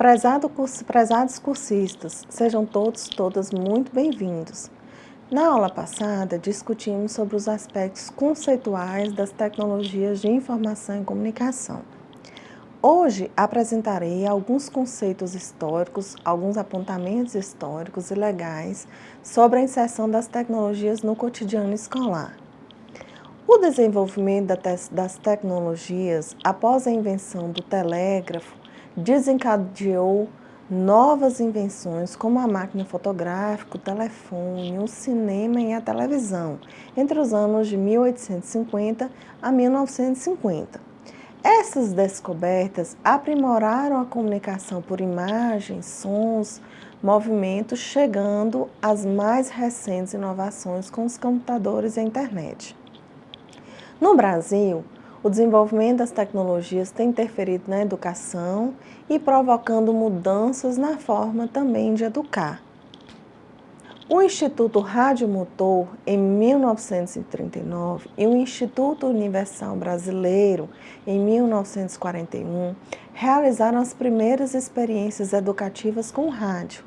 Prezados cursistas, sejam todas muito bem-vindos. Na aula passada, discutimos sobre os aspectos conceituais das tecnologias de informação e comunicação. Hoje, apresentarei alguns conceitos históricos, alguns apontamentos históricos e legais sobre a inserção das tecnologias no cotidiano escolar. O desenvolvimento das tecnologias, após a invenção do telégrafo, desencadeou novas invenções como a máquina fotográfica, o telefone, o cinema e a televisão, entre os anos de 1850 a 1950. Essas descobertas aprimoraram a comunicação por imagens, sons, movimentos, chegando às mais recentes inovações com os computadores e a internet. No Brasil, o desenvolvimento das tecnologias tem interferido na educação e provocando mudanças na forma também de educar. O Instituto Radiomotor, em 1939, e o Instituto Universal Brasileiro, em 1941, realizaram as primeiras experiências educativas com rádio.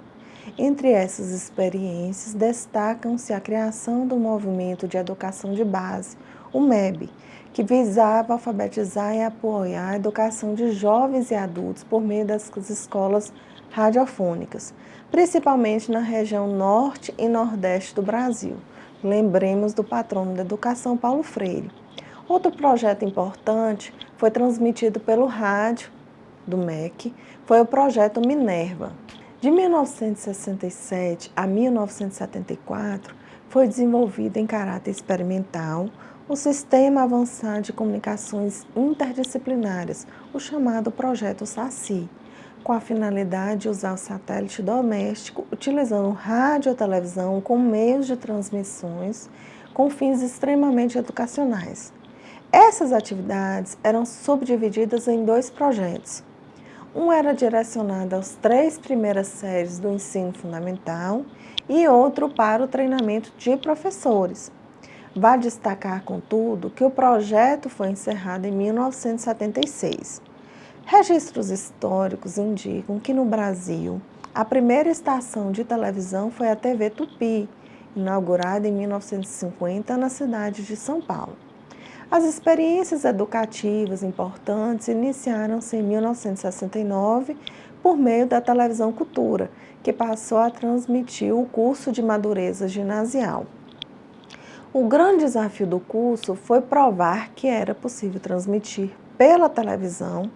Entre essas experiências, destacam-se a criação do Movimento de Educação de Base, o MEB, que visava alfabetizar e apoiar a educação de jovens e adultos por meio das escolas radiofônicas, principalmente na região norte e nordeste do Brasil. Lembremos do patrono da educação, Paulo Freire. Outro projeto importante foi transmitido pelo rádio do MEC, foi o projeto Minerva. De 1967 a 1974, foi desenvolvido em caráter experimental o Sistema Avançado de Comunicações Interdisciplinares, o chamado Projeto SACI, com a finalidade de usar o satélite doméstico, utilizando rádio e televisão como meios de transmissões com fins extremamente educacionais. Essas atividades eram subdivididas em dois projetos. Um era direcionado às 3 primeiras séries do ensino fundamental e outro para o treinamento de professores. Vale destacar, contudo, que o projeto foi encerrado em 1976. Registros históricos indicam que no Brasil, a primeira estação de televisão foi a TV Tupi, inaugurada em 1950 na cidade de São Paulo. As experiências educativas importantes iniciaram-se em 1969 por meio da televisão Cultura, que passou a transmitir o curso de madureza ginasial. O grande desafio do curso foi provar que era possível transmitir pela televisão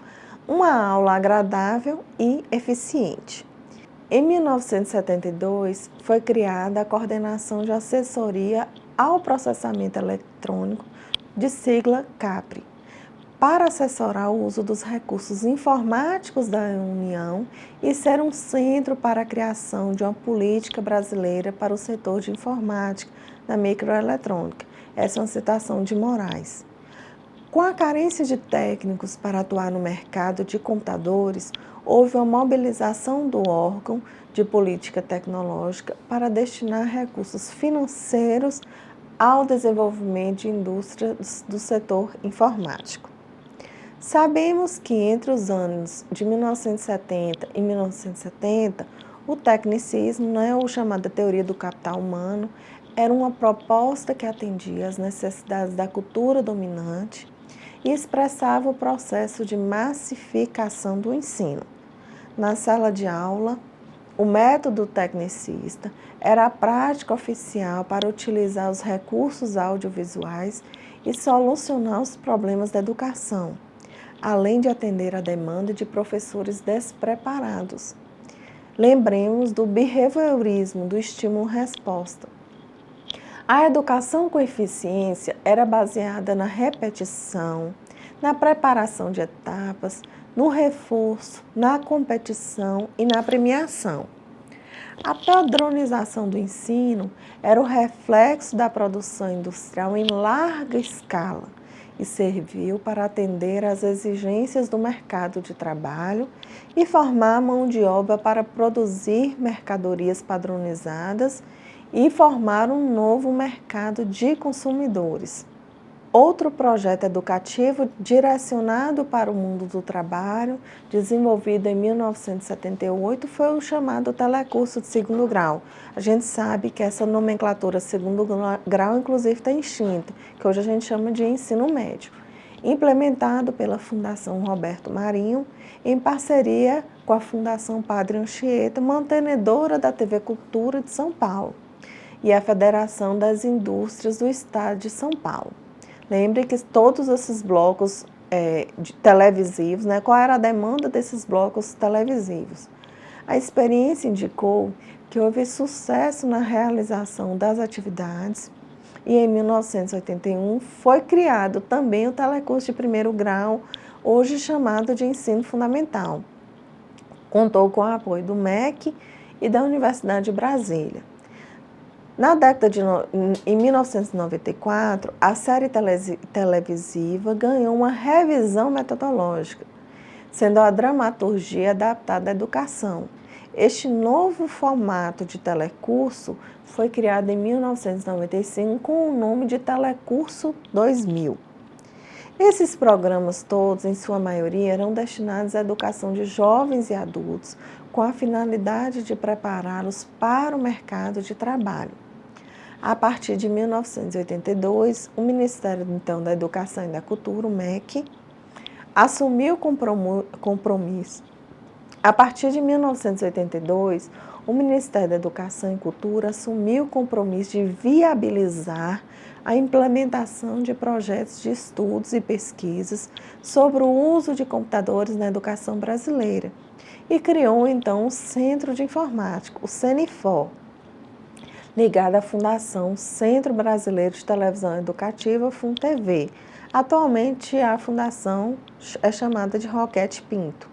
uma aula agradável e eficiente. Em 1972, foi criada a Coordenação de Assessoria ao Processamento Eletrônico, de sigla CAPRE, para assessorar o uso dos recursos informáticos da União e ser um centro para a criação de uma política brasileira para o setor de informática na microeletrônica. Essa é uma citação de Moraes. Com a carência de técnicos para atuar no mercado de computadores, houve uma mobilização do órgão de política tecnológica para destinar recursos financeiros ao desenvolvimento de indústrias do setor informático. Sabemos que entre os anos de 1970 e 1970, o tecnicismo, ou chamada teoria do capital humano, era uma proposta que atendia às necessidades da cultura dominante e expressava o processo de massificação do ensino. Na sala de aula, o método tecnicista era a prática oficial para utilizar os recursos audiovisuais e solucionar os problemas da educação, além de atender à demanda de professores despreparados. Lembremos do behaviorismo, do estímulo-resposta. A educação com eficiência era baseada na repetição, na preparação de etapas, no reforço, na competição e na premiação. A padronização do ensino era o reflexo da produção industrial em larga escala e serviu para atender às exigências do mercado de trabalho e formar mão de obra para produzir mercadorias padronizadas e formar um novo mercado de consumidores. Outro projeto educativo direcionado para o mundo do trabalho, desenvolvido em 1978, foi o chamado telecurso de segundo grau. A gente sabe que essa nomenclatura segundo grau, inclusive, está extinta, que hoje a gente chama de ensino médio. Implementado pela Fundação Roberto Marinho, em parceria com a Fundação Padre Anchieta, mantenedora da TV Cultura de São Paulo, e a Federação das Indústrias do Estado de São Paulo. Lembre que todos esses blocos televisivos, qual era a demanda desses blocos televisivos? A experiência indicou que houve sucesso na realização das atividades e em 1981 foi criado também o telecurso de primeiro grau, hoje chamado de ensino fundamental. Contou com o apoio do MEC e da Universidade de Brasília. Na década em 1994, a série televisiva ganhou uma revisão metodológica, sendo a dramaturgia adaptada à educação. Este novo formato de telecurso foi criado em 1995 com o nome de Telecurso 2000. Esses programas todos, em sua maioria, eram destinados à educação de jovens e adultos, com a finalidade de prepará-los para o mercado de trabalho. A partir de 1982, o Ministério então, da Educação e da Cultura, o MEC, assumiu o compromisso. A partir de 1982, o Ministério da Educação e Cultura assumiu o compromisso de viabilizar a implementação de projetos de estudos e pesquisas sobre o uso de computadores na educação brasileira e criou então o Centro de Informática, o CENIFOR, ligada à Fundação Centro Brasileiro de Televisão Educativa, FUNTV. Atualmente, a fundação é chamada de Roquete Pinto.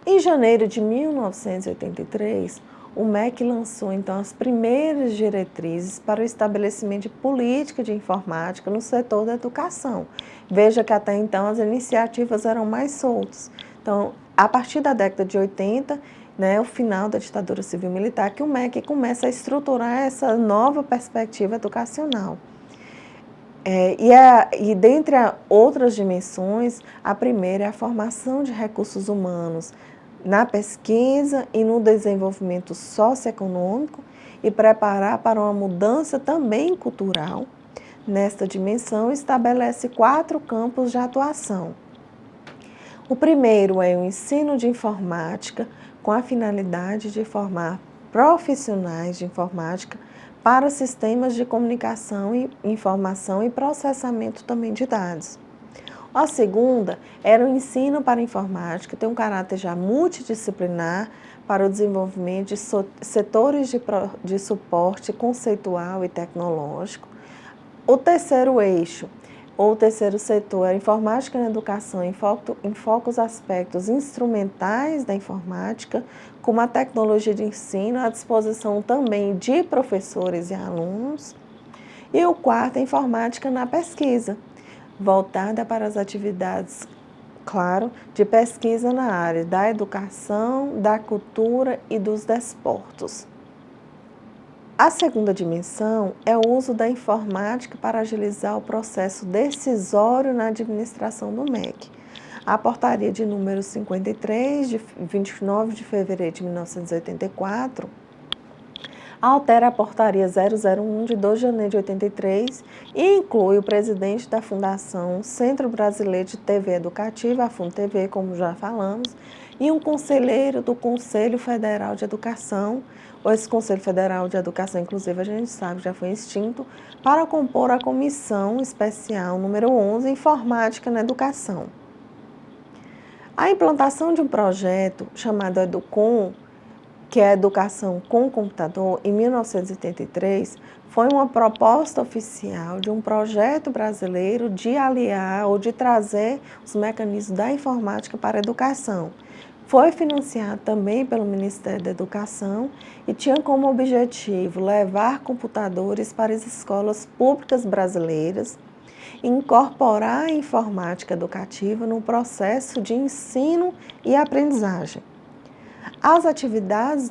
Em janeiro de 1983, o MEC lançou, então, as primeiras diretrizes para o estabelecimento de política de informática no setor da educação. Veja que até então as iniciativas eram mais soltas. Então, a partir da década de 80, o final da ditadura civil-militar, que o MEC começa a estruturar essa nova perspectiva educacional. E dentre outras dimensões, a primeira é a formação de recursos humanos na pesquisa e no desenvolvimento socioeconômico e preparar para uma mudança também cultural. Nesta dimensão, estabelece 4 campos de atuação. O primeiro é o ensino de informática, com a finalidade de formar profissionais de informática para sistemas de comunicação e informação e processamento também de dados. A segunda era o ensino para a informática, tem um caráter já multidisciplinar para o desenvolvimento de setores de suporte conceitual e tecnológico. O terceiro eixo, ou terceiro setor, é a informática na educação, enfoca os aspectos instrumentais da informática, como a tecnologia de ensino, à disposição também de professores e alunos. E o quarto é a informática na pesquisa, voltada para as atividades, claro, de pesquisa na área da educação, da cultura e dos desportos. A segunda dimensão é o uso da informática para agilizar o processo decisório na administração do MEC. A portaria de número 53, de 29 de fevereiro de 1984, altera a portaria 001, de 2 de janeiro de 83, e inclui o presidente da Fundação Centro Brasileiro de TV Educativa, a FUNTV, como já falamos, e um conselheiro do Conselho Federal de Educação. Esse Conselho Federal de Educação, inclusive, a gente sabe, já foi extinto, para compor a Comissão Especial número 11, Informática na Educação. A implantação de um projeto chamado EduCom, que é a Educação com Computador, em 1983, foi uma proposta oficial de um projeto brasileiro de aliar ou de trazer os mecanismos da informática para a educação. Foi financiado também pelo Ministério da Educação e tinha como objetivo levar computadores para as escolas públicas brasileiras e incorporar a informática educativa no processo de ensino e aprendizagem. As atividades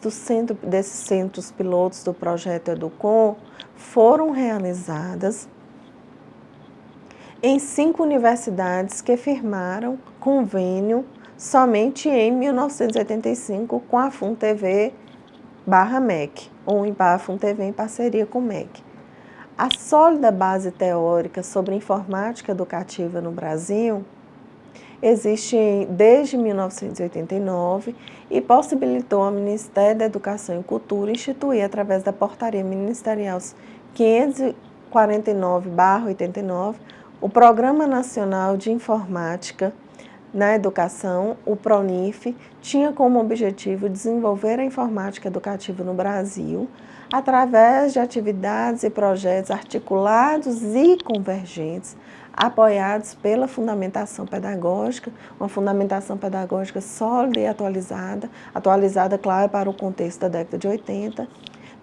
desses centros pilotos do projeto EduCom foram realizadas em 5 universidades que firmaram convênio somente em 1985 com a FUNTV/MEC, ou a FUNTV em parceria com o MEC. A sólida base teórica sobre informática educativa no Brasil existe desde 1989 e possibilitou ao Ministério da Educação e Cultura instituir, através da Portaria Ministerial 549/89, o Programa Nacional de Informática na Educação, o PRONIF, tinha como objetivo desenvolver a informática educativa no Brasil através de atividades e projetos articulados e convergentes, apoiados pela fundamentação pedagógica, uma fundamentação pedagógica sólida e atualizada, claro, para o contexto da década de 80,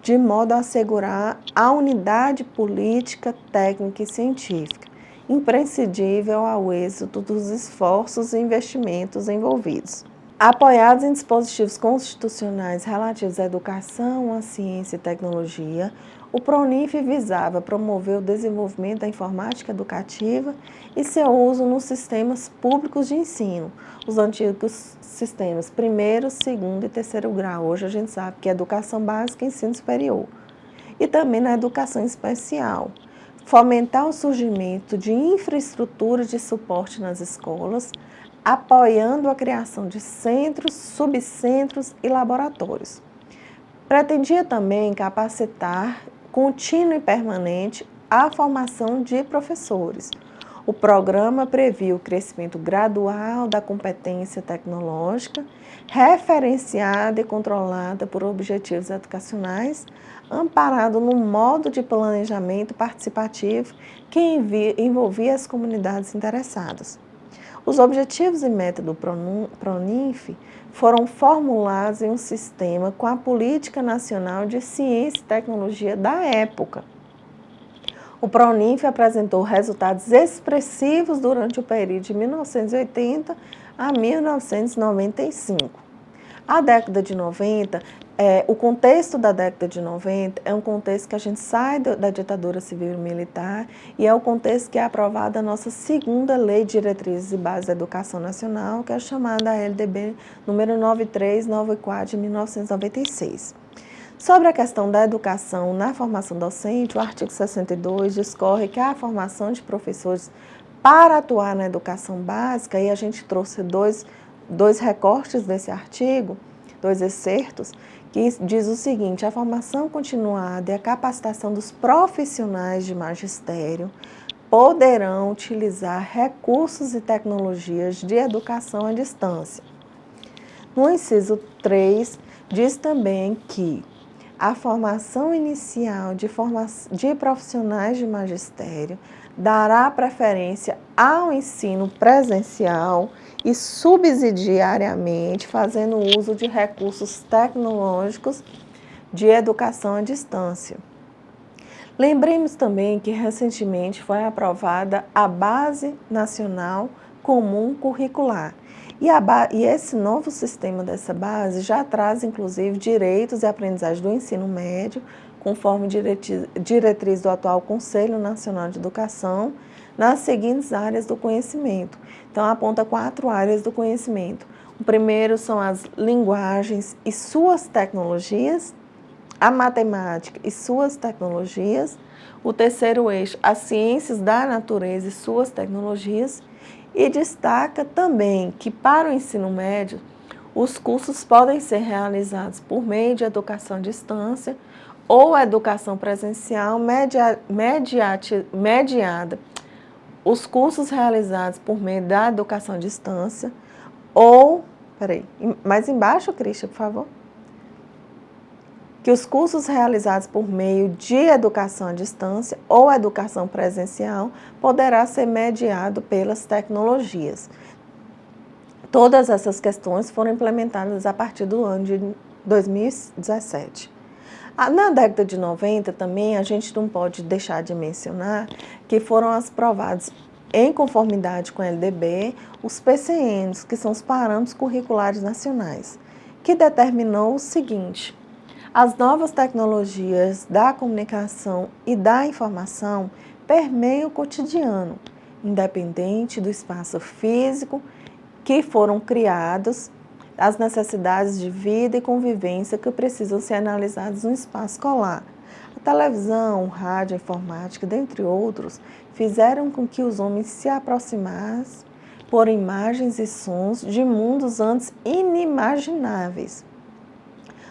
de modo a assegurar a unidade política, técnica e científica, imprescindível ao êxito dos esforços e investimentos envolvidos. Apoiados em dispositivos constitucionais relativos à educação, à ciência e tecnologia, o PRONIF visava promover o desenvolvimento da informática educativa e seu uso nos sistemas públicos de ensino, os antigos sistemas primeiro, segundo e terceiro grau. Hoje a gente sabe que é educação básica e ensino superior. E também na educação especial. Fomentar o surgimento de infraestruturas de suporte nas escolas, apoiando a criação de centros, subcentros e laboratórios. Pretendia também capacitar contínua e permanente a formação de professores. O programa previa o crescimento gradual da competência tecnológica, referenciada e controlada por objetivos educacionais, amparado no modo de planejamento participativo que envolvia as comunidades interessadas. Os objetivos e metas do PRONIF foram formulados em um sistema com a Política Nacional de Ciência e Tecnologia da época. O PRONIF apresentou resultados expressivos durante o período de 1980 a 1995. A década de 90, o contexto da década de 90 é um contexto que a gente sai da ditadura civil e militar e é o contexto que é aprovada a nossa segunda Lei de Diretrizes e Bases da Educação Nacional, que é a chamada LDB número 9394 de 1996. Sobre a questão da educação na formação docente, o artigo 62 discorre que a formação de professores para atuar na educação básica, e a gente trouxe dois recortes desse artigo, 2 excertos, que diz o seguinte: a formação continuada e a capacitação dos profissionais de magistério poderão utilizar recursos e tecnologias de educação à distância. No inciso 3, diz também que a formação inicial de profissionais de magistério dará preferência ao ensino presencial e subsidiariamente fazendo uso de recursos tecnológicos de educação à distância. Lembremos também que recentemente foi aprovada a Base Nacional Comum Curricular. E esse novo sistema dessa base já traz, inclusive, direitos e aprendizagem do ensino médio, conforme diretriz do atual Conselho Nacional de Educação, nas seguintes áreas do conhecimento. Então, aponta 4 áreas do conhecimento. O primeiro são as linguagens e suas tecnologias, a matemática e suas tecnologias. O terceiro eixo, as ciências da natureza e suas tecnologias. E destaca também que, para o ensino médio, os cursos podem ser realizados por meio de educação à distância ou educação presencial mediada. Os cursos realizados por meio da educação à distância ou... mais embaixo, Cristian, por favor. Que os cursos realizados por meio de educação à distância ou educação presencial poderá ser mediado pelas tecnologias. Todas essas questões foram implementadas a partir do ano de 2017. Na década de 90 também a gente não pode deixar de mencionar que foram aprovados em conformidade com a LDB os PCNs, que são os Parâmetros Curriculares Nacionais, que determinou o seguinte: as novas tecnologias da comunicação e da informação permeiam o cotidiano, independente do espaço físico, que foram criados, as necessidades de vida e convivência que precisam ser analisadas no espaço escolar. A televisão, o rádio, a informática, dentre outros, fizeram com que os homens se aproximassem por imagens e sons de mundos antes inimagináveis.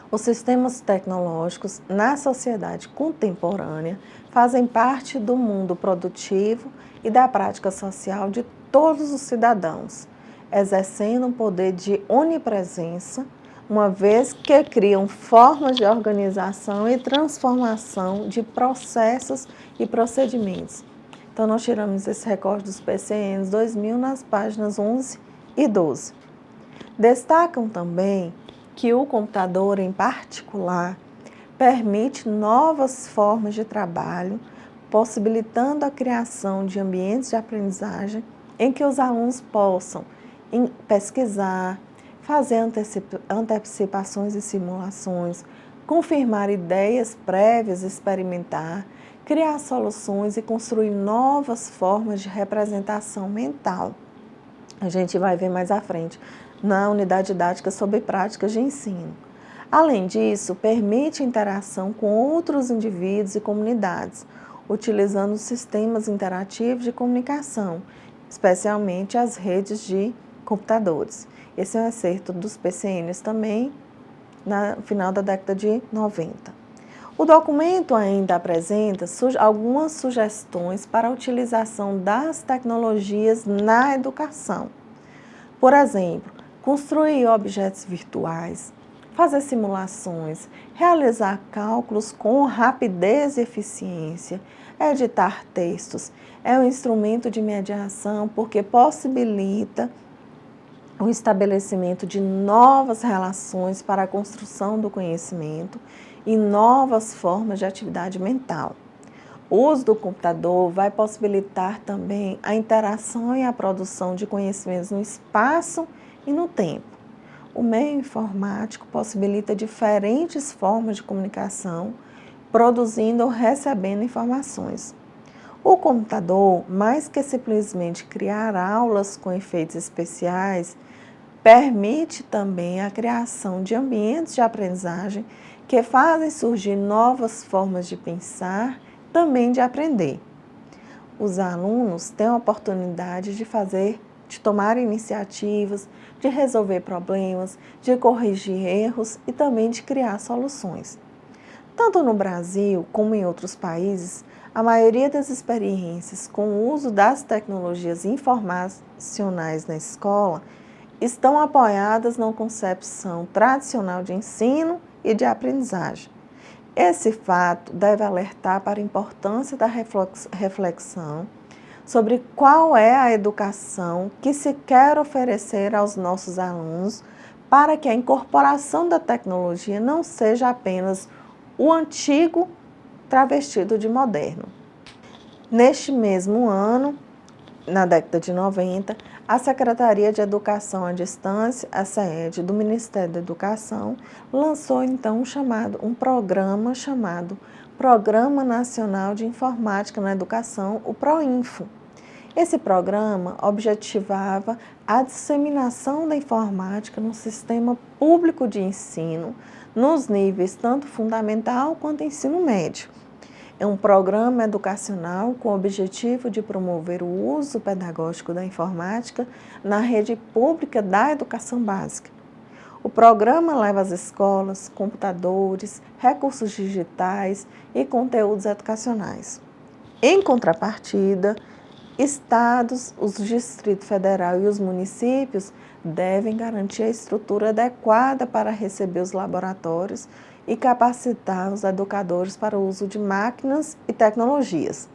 Os sistemas tecnológicos na sociedade contemporânea fazem parte do mundo produtivo e da prática social de todos os cidadãos, exercendo um poder de onipresença, uma vez que criam formas de organização e transformação de processos e procedimentos. Então, nós tiramos esse recorte dos PCNs 2000 nas páginas 11 e 12. Destacam também que o computador, em particular, permite novas formas de trabalho, possibilitando a criação de ambientes de aprendizagem em que os alunos possam pesquisar, fazer antecipações e simulações, confirmar ideias prévias, experimentar, criar soluções e construir novas formas de representação mental. A gente vai ver mais à frente na unidade didática sobre práticas de ensino. Além disso, permite interação com outros indivíduos e comunidades, utilizando sistemas interativos de comunicação, especialmente as redes de computadores. Esse é um excerto dos PCNs também, no final da década de 90. O documento ainda apresenta algumas sugestões para a utilização das tecnologias na educação. Por exemplo, construir objetos virtuais, fazer simulações, realizar cálculos com rapidez e eficiência, editar textos. É um instrumento de mediação porque possibilita o estabelecimento de novas relações para a construção do conhecimento e novas formas de atividade mental. O uso do computador vai possibilitar também a interação e a produção de conhecimentos no espaço e no tempo. O meio informático possibilita diferentes formas de comunicação, produzindo ou recebendo informações. O computador, mais que simplesmente criar aulas com efeitos especiais, permite também a criação de ambientes de aprendizagem que fazem surgir novas formas de pensar, também de aprender. Os alunos têm a oportunidade de tomar iniciativas, de resolver problemas, de corrigir erros e também de criar soluções. Tanto no Brasil como em outros países, a maioria das experiências com o uso das tecnologias informacionais na escola estão apoiadas na concepção tradicional de ensino e de aprendizagem. Esse fato deve alertar para a importância da reflexão sobre qual é a educação que se quer oferecer aos nossos alunos para que a incorporação da tecnologia não seja apenas o antigo travestido de moderno. Neste mesmo ano, na década de 90, a Secretaria de Educação à Distância, a SEED, do Ministério da Educação, lançou então um programa chamado Programa Nacional de Informática na Educação, o PROINFO. Esse programa objetivava a disseminação da informática no sistema público de ensino, nos níveis tanto fundamental quanto ensino médio. É um programa educacional com o objetivo de promover o uso pedagógico da informática na rede pública da educação básica. O programa leva às escolas computadores, recursos digitais e conteúdos educacionais. Em contrapartida, estados, o Distrito Federal e os municípios devem garantir a estrutura adequada para receber os laboratórios e capacitar os educadores para o uso de máquinas e tecnologias.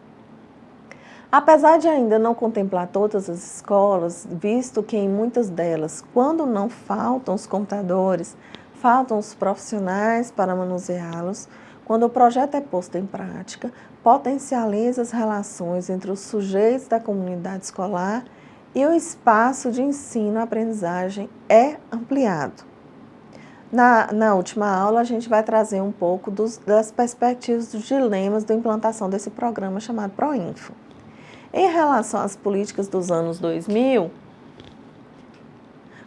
Apesar de ainda não contemplar todas as escolas, visto que em muitas delas, quando não faltam os computadores, faltam os profissionais para manuseá-los, quando o projeto é posto em prática, potencializa as relações entre os sujeitos da comunidade escolar e o espaço de ensino-aprendizagem é ampliado. Na última aula, a gente vai trazer um pouco das perspectivas dos dilemas da implantação desse programa chamado PROINFO. Em relação às políticas dos anos 2000,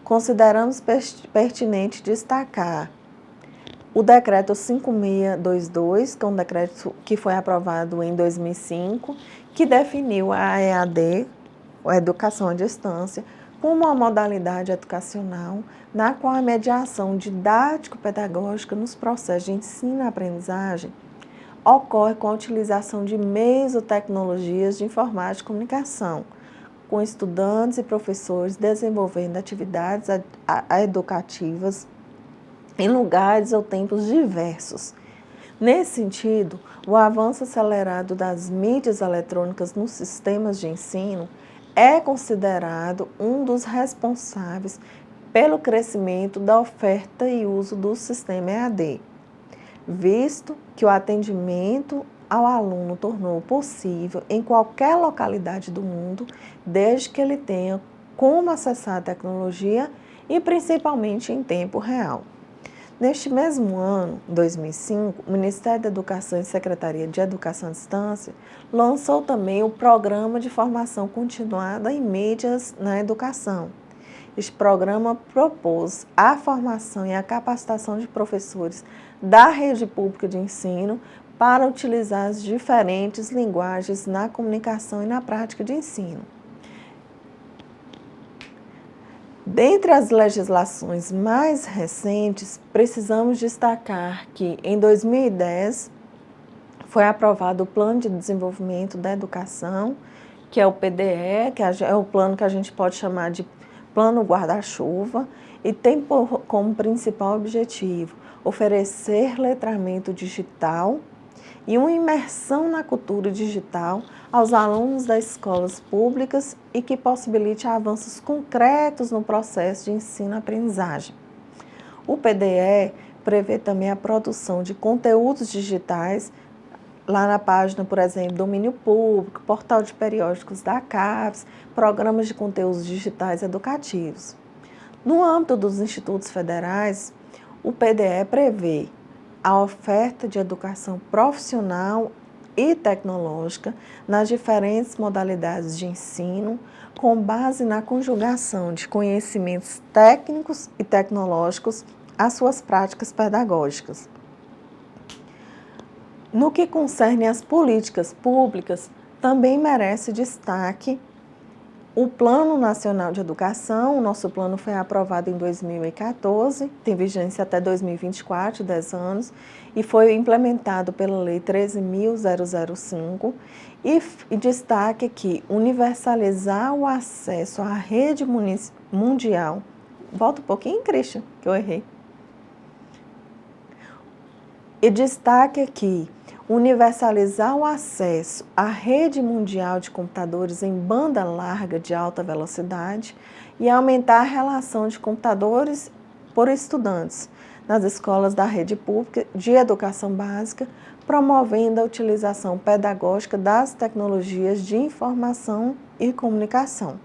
consideramos pertinente destacar o decreto 5622, que é um decreto que foi aprovado em 2005, que definiu a EAD, a educação à distância, como uma modalidade educacional na qual a mediação didático-pedagógica nos processos de ensino e aprendizagem ocorre com a utilização de meios ou tecnologias de informática e comunicação, com estudantes e professores desenvolvendo atividades educativas em lugares ou tempos diversos. Nesse sentido, o avanço acelerado das mídias eletrônicas nos sistemas de ensino é considerado um dos responsáveis pelo crescimento da oferta e uso do sistema EAD, visto que o atendimento ao aluno tornou possível em qualquer localidade do mundo, desde que ele tenha como acessar a tecnologia e principalmente em tempo real. Neste mesmo ano, 2005, o Ministério da Educação e Secretaria de Educação à Distância lançou também o Programa de Formação Continuada em Mídias na Educação. Este programa propôs a formação e a capacitação de professores da rede pública de ensino para utilizar as diferentes linguagens na comunicação e na prática de ensino. Dentre as legislações mais recentes, precisamos destacar que, em 2010, foi aprovado o Plano de Desenvolvimento da Educação, que é o PDE, que é o plano que a gente pode chamar de Plano Guarda-Chuva, e tem como principal objetivo oferecer letramento digital e uma imersão na cultura digital aos alunos das escolas públicas e que possibilite avanços concretos no processo de ensino-aprendizagem. O PDE prevê também a produção de conteúdos digitais, lá na página, por exemplo, Domínio Público, portal de periódicos da CAPES, programas de conteúdos digitais educativos. No âmbito dos institutos federais, o PDE prevê a oferta de educação profissional e tecnológica nas diferentes modalidades de ensino, com base na conjugação de conhecimentos técnicos e tecnológicos às suas práticas pedagógicas. No que concerne às políticas públicas, também merece destaque o Plano Nacional de Educação. O nosso plano foi aprovado em 2014, tem vigência até 2024, 10 anos, e foi implementado pela Lei 13.005, e destaque aqui, universalizar o acesso à rede mundial. Volta um pouquinho, Christian, que eu errei. E destaque aqui, universalizar o acesso à rede mundial de computadores em banda larga de alta velocidade e aumentar a relação de computadores por estudantes nas escolas da rede pública de educação básica, promovendo a utilização pedagógica das tecnologias de informação e comunicação.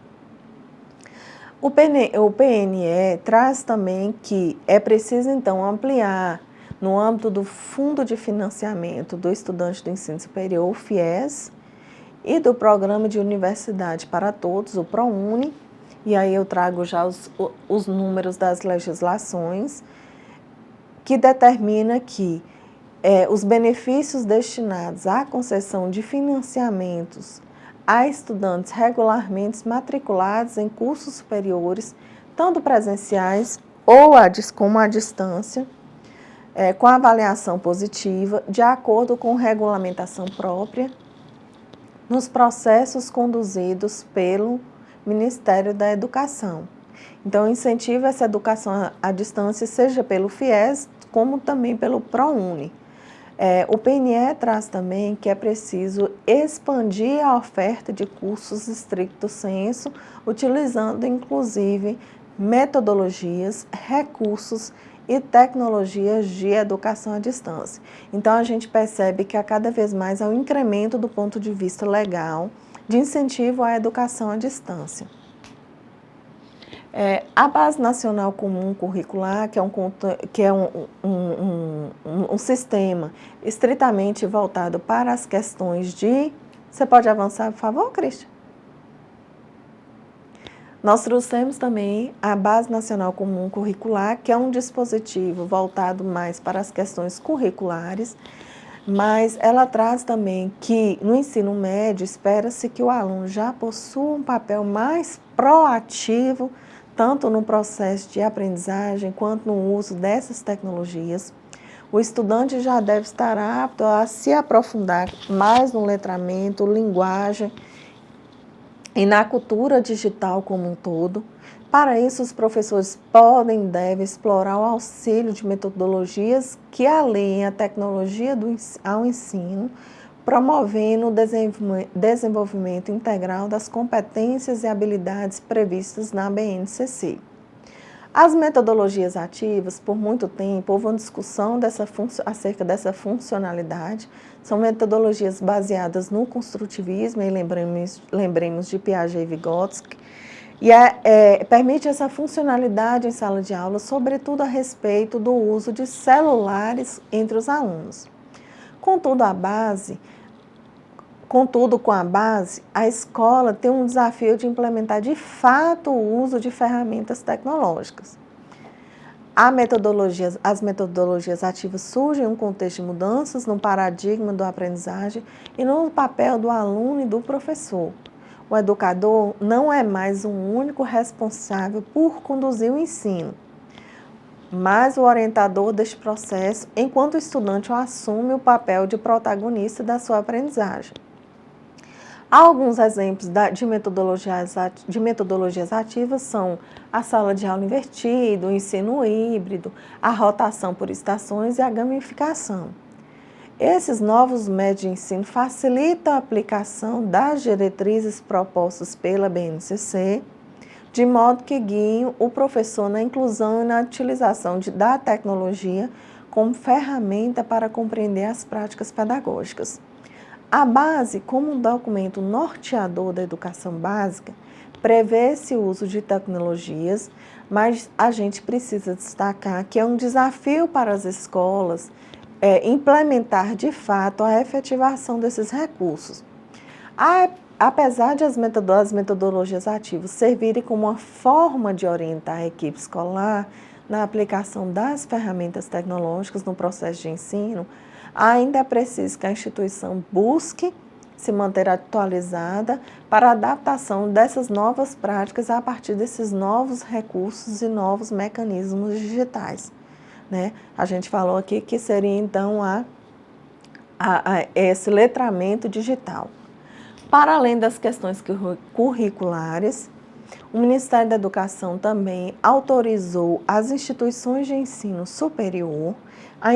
O PNE traz também que é preciso, então, ampliar no âmbito do Fundo de Financiamento do Estudante do Ensino Superior, o FIES, e do Programa de Universidade para Todos, o ProUni, e aí eu trago já os números das legislações, que determina que os benefícios destinados à concessão de financiamentos a estudantes regularmente matriculados em cursos superiores, tanto presenciais ou como à distância, com avaliação positiva, de acordo com regulamentação própria, nos processos conduzidos pelo Ministério da Educação. Então, incentiva essa educação à distância, seja pelo FIES, como também pelo ProUni. O PNE traz também que é preciso expandir a oferta de cursos stricto sensu, utilizando, inclusive, metodologias, recursos e tecnologias de educação à distância. Então, a gente percebe que a cada vez mais há um incremento do ponto de vista legal de incentivo à educação à distância. A Base Nacional Comum Curricular, que é um sistema estritamente voltado para as questões de... Você pode avançar, por favor, Cristian? Nós trouxemos também a Base Nacional Comum Curricular, que é um dispositivo voltado mais para as questões curriculares, mas ela traz também que no ensino médio espera-se que o aluno já possua um papel mais proativo, tanto no processo de aprendizagem quanto no uso dessas tecnologias. O estudante já deve estar apto a se aprofundar mais no letramento, linguagem e na cultura digital como um todo. Para isso, os professores podem e devem explorar o auxílio de metodologias que aliem a tecnologia ao ensino, promovendo o desenvolvimento integral das competências e habilidades previstas na BNCC. As metodologias ativas, por muito tempo, houve uma discussão acerca dessa funcionalidade. São metodologias baseadas no construtivismo, e lembremos de Piaget e Vygotsky, e permite essa funcionalidade em sala de aula, sobretudo a respeito do uso de celulares entre os alunos. Contudo, com a base, a escola tem um desafio de implementar de fato o uso de ferramentas tecnológicas. As metodologias ativas surgem em um contexto de mudanças no paradigma da aprendizagem e no papel do aluno e do professor. O educador não é mais um único responsável por conduzir o ensino, mas o orientador deste processo, enquanto o estudante assume o papel de protagonista da sua aprendizagem. Há alguns exemplos de metodologias ativas são a sala de aula invertida, o ensino híbrido, a rotação por estações e a gamificação. Esses novos métodos de ensino facilitam a aplicação das diretrizes propostas pela BNCC, de modo que guiem o professor na inclusão e na utilização da tecnologia como ferramenta para compreender as práticas pedagógicas. A base, como um documento norteador da educação básica, prevê esse uso de tecnologias, mas a gente precisa destacar que é um desafio para as escolas implementar de fato a efetivação desses recursos. Apesar de as metodologias ativas servirem como uma forma de orientar a equipe escolar na aplicação das ferramentas tecnológicas no processo de ensino, ainda é preciso que a instituição busque se manter atualizada para a adaptação dessas novas práticas a partir desses novos recursos e novos mecanismos digitais, né? A gente falou aqui que seria, então, esse letramento digital. Para além das questões curriculares, o Ministério da Educação também autorizou as instituições de ensino superior a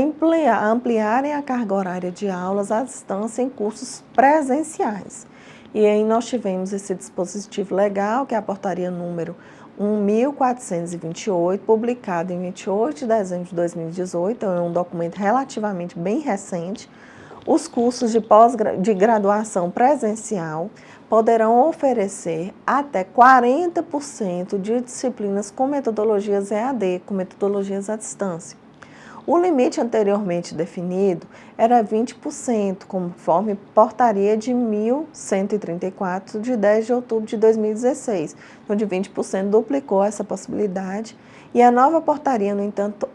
ampliarem a carga horária de aulas à distância em cursos presenciais. E aí nós tivemos esse dispositivo legal, que é a portaria número 1.428, publicado em 28 de dezembro de 2018, então é um documento relativamente bem recente. Os cursos de graduação presencial poderão oferecer até 40% de disciplinas com metodologias EAD, com metodologias à distância. O limite anteriormente definido era 20%, conforme portaria de 1.134, de 10 de outubro de 2016, onde 20% duplicou essa possibilidade, e a nova portaria, no entanto,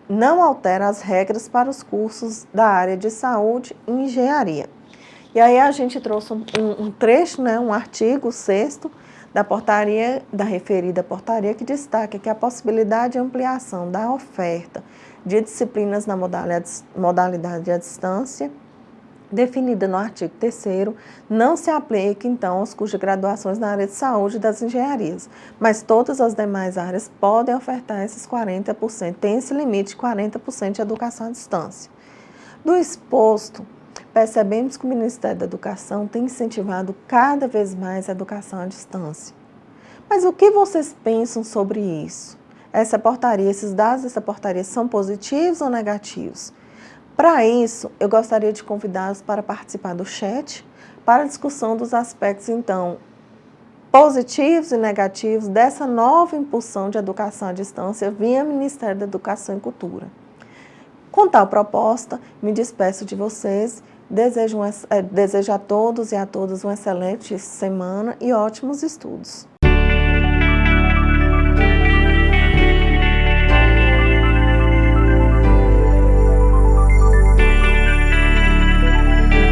não altera as regras para os cursos da área de saúde e engenharia. E aí a gente trouxe um trecho, né, um artigo 6º da portaria, da referida portaria, que destaca que a possibilidade de ampliação da oferta de disciplinas na modalidade à distância, definida no artigo 3º, não se aplica, então, aos cursos de graduações na área de saúde e das engenharias, mas todas as demais áreas podem ofertar esses 40%, tem esse limite de 40% de educação à distância. Do exposto, percebemos que o Ministério da Educação tem incentivado cada vez mais a educação à distância. Mas o que vocês pensam sobre isso? Essa portaria, esses dados dessa portaria são positivos ou negativos? Para isso, eu gostaria de convidá-los para participar do chat, para a discussão dos aspectos, então, positivos e negativos dessa nova impulsão de educação à distância via Ministério da Educação e Cultura. Com tal proposta, me despeço de vocês, desejo a todos e a todas uma excelente semana e ótimos estudos.